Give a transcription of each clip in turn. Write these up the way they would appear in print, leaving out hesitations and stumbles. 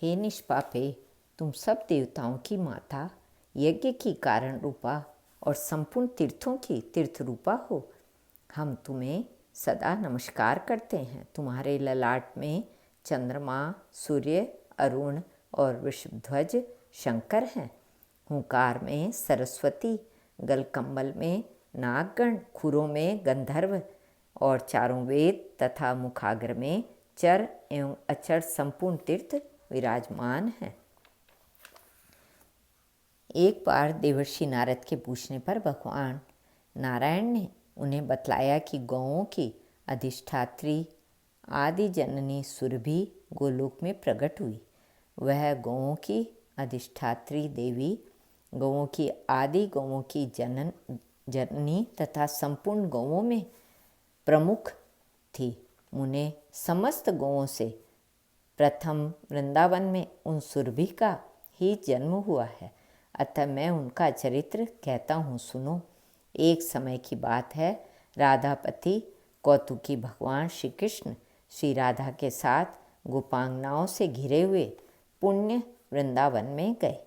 हे निष्पापे, तुम सब देवताओं की माता, यज्ञ की कारण रूपा और संपूर्ण तीर्थों की तीर्थ रूपा हो। हम तुम्हें सदा नमस्कार करते हैं। तुम्हारे ललाट में चंद्रमा, सूर्य, अरुण और वृषभध्वज शंकर हैं। हुंकार में सरस्वती, गलकम्बल में नागगण, खुरों में गंधर्व और चारों वेद तथा मुखाग्र में चर एवं अचर संपूर्ण तीर्थ विराजमान हैं। एक बार देवर्षि नारद के पूछने पर भगवान नारायण ने उन्हें बतलाया कि गौओं की अधिष्ठात्री आदि जननी सुरभि गोलोक में प्रकट हुई। वह गौओं की अधिष्ठात्री देवी, गौओं की आदि गौओं की जननी तथा संपूर्ण गौओं में प्रमुख थी। मुने समस्त गौओं से प्रथम वृंदावन में उन सुरभि का ही जन्म हुआ है, अतः मैं उनका चरित्र कहता हूँ, सुनो। एक समय की बात है, राधापति कौतुकी भगवान श्री कृष्ण श्री राधा के साथ गोपांगनाओं से घिरे हुए पुण्य वृंदावन में गए।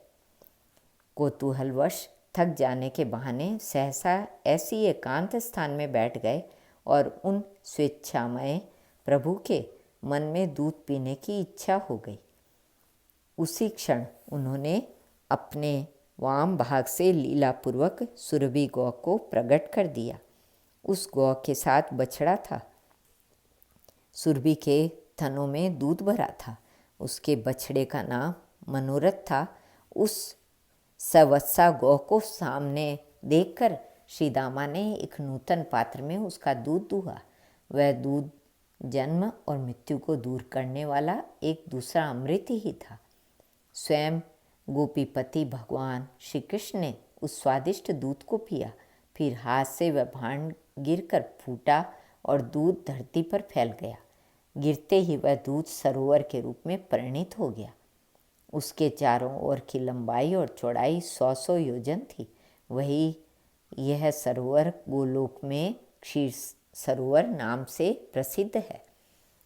कौतूहलवश थक जाने के बहाने सहसा ऐसी एकांत स्थान में बैठ गए और उन स्वेच्छामय प्रभु के मन में दूध पीने की इच्छा हो गई। उसी क्षण उन्होंने अपने वाम भाग से लीलापूर्वक सुरभि गौ को प्रकट कर दिया। उस गौ के साथ बछड़ा था। सुरभि के थनों में दूध भरा था। उसके बछड़े का नाम मनोरथ था। उस सवत्सा गौ को सामने देखकर श्री दामा ने एक नूतन पात्र में उसका दूध दुहा। वह दूध जन्म और मृत्यु को दूर करने वाला एक दूसरा अमृत ही था। स्वयं गोपीपति भगवान श्री कृष्ण ने उस स्वादिष्ट दूध को पिया। फिर हाथ से वह भांड गिरकर फूटा और दूध धरती पर फैल गया। गिरते ही वह दूध सरोवर के रूप में परिणित हो गया। उसके चारों ओर की लंबाई और चौड़ाई 100 योजन थी। वही यह सरोवर गोलोक में क्षीर सरोवर नाम से प्रसिद्ध है।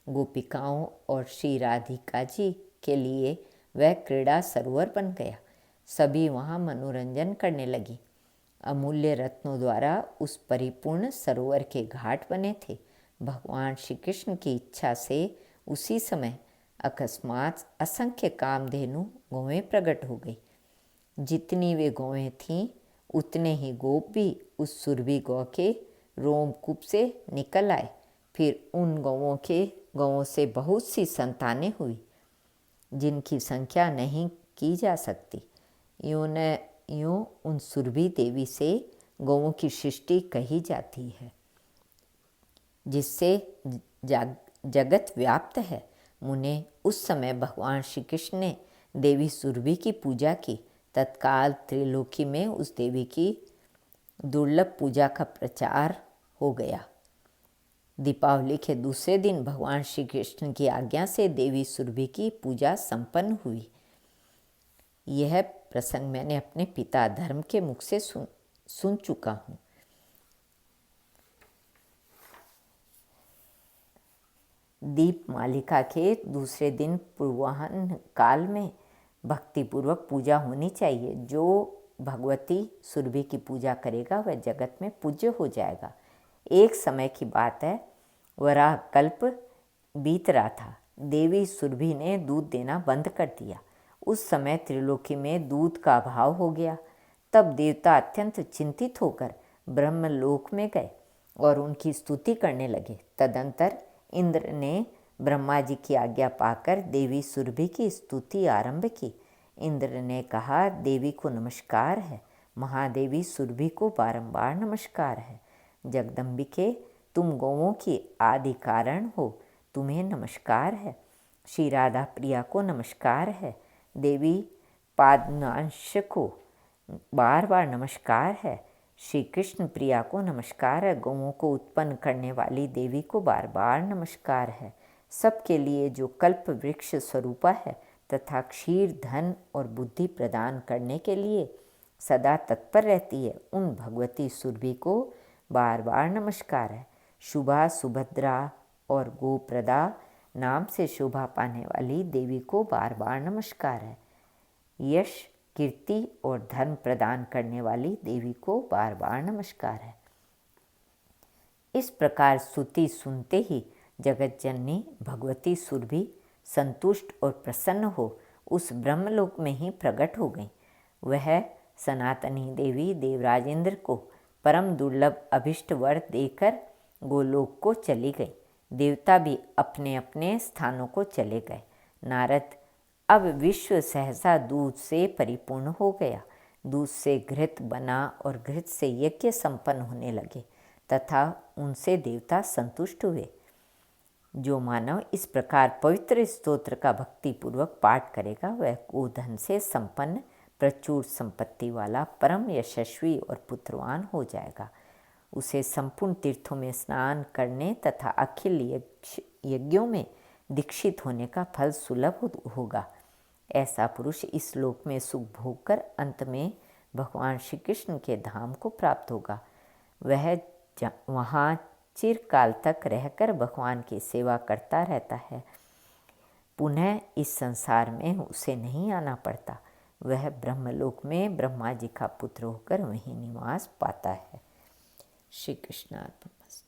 गोपिकाओं और श्री राधिका जी के लिए वह क्रीड़ा सरोवर बन गया। सभी वहाँ मनोरंजन करने लगी। अमूल्य रत्नों द्वारा उस परिपूर्ण सरोवर के घाट बने थे। भगवान श्री कृष्ण की इच्छा से उसी समय अकस्मात असंख्य कामधेनु गौएं प्रकट हो गई। जितनी वे गौएं थीं, उतने ही गोप भी उस सुरभि गौ के रोमकूप से निकल आए। फिर उन गौओं से बहुत सी संतानें हुई, जिनकी संख्या नहीं की जा सकती। यूं उन सुरभि देवी से गौओं की सृष्टि कही जाती है, जिससे जगत व्याप्त है। मुने, उस समय भगवान श्री कृष्ण ने देवी सुरभि की पूजा की। तत्काल त्रिलोकी में उस देवी की दुर्लभ पूजा का प्रचार हो गया। दीपावली के दूसरे दिन भगवान श्री कृष्ण की आज्ञा से देवी सुरभि की पूजा संपन्न हुई। यह प्रसंग मैंने अपने पिता धर्म के मुख से सुन चुका हूँ। दीप मालिका के दूसरे दिन पूर्वाह्न काल में भक्तिपूर्वक पूजा होनी चाहिए। जो भगवती सुरभि की पूजा करेगा वह जगत में पूज्य हो जाएगा। एक समय की बात है, वराह कल्प बीत रहा था। देवी सुरभि ने दूध देना बंद कर दिया। उस समय त्रिलोकी में दूध का अभाव हो गया। तब देवता अत्यंत चिंतित होकर ब्रह्मलोक में गए और उनकी स्तुति करने लगे। तदंतर इंद्र ने ब्रह्मा जी की आज्ञा पाकर देवी सुरभि की स्तुति आरंभ की। इंद्र ने कहा, देवी को नमस्कार है। महादेवी सुरभि को बारंबार नमस्कार है। जगदम्बिके, तुम गौओं की आदि कारण हो, तुम्हें नमस्कार है। श्री राधा प्रिया को नमस्कार है। देवी पादनांश को बार बार नमस्कार है। श्री कृष्ण प्रिया को नमस्कार है। गौओं को उत्पन्न करने वाली देवी को बार बार नमस्कार है। सबके लिए जो कल्प वृक्ष स्वरूपा है तथा क्षीर धन और बुद्धि प्रदान करने के लिए सदा तत्पर रहती है, उन भगवती सुरभि को बार बार नमस्कार है। शुभा, सुभद्रा और गोप्रदा नाम से शोभा पाने वाली देवी को बार बार नमस्कार है। यश, कीर्ति और धर्म प्रदान करने वाली देवी को बार बार नमस्कार है। इस प्रकार स्तुति सुनते ही जगत जननी भगवती सुरभि संतुष्ट और प्रसन्न हो उस ब्रह्मलोक में ही प्रकट हो गई। वह सनातनी देवी देवराजेंद्र को परम दुर्लभ अभिष्ट वर देकर गोलोक को चली गई। देवता भी अपने अपने स्थानों को चले गए। नारद, अब विश्व सहसा दूध से परिपूर्ण हो गया। दूध से घृत बना और घृत से यज्ञ संपन्न होने लगे तथा उनसे देवता संतुष्ट हुए। जो मानव इस प्रकार पवित्र स्तोत्र का भक्तिपूर्वक पाठ करेगा वह गोधन से संपन्न प्रचुर संपत्ति वाला परम यशस्वी और पुत्रवान हो जाएगा। उसे संपूर्ण तीर्थों में स्नान करने तथा अखिल यज्ञों में दीक्षित होने का फल सुलभ होगा। ऐसा पुरुष इस लोक में सुख भोग कर अंत में भगवान श्री कृष्ण के धाम को प्राप्त होगा। वह वहाँ चिरकाल तक रहकर भगवान की सेवा करता रहता है। पुनः इस संसार में उसे नहीं आना पड़ता। वह ब्रह्मलोक में ब्रह्मा जी का पुत्र होकर वहीं निवास पाता है। श्री कृष्णार्पणमस्तु।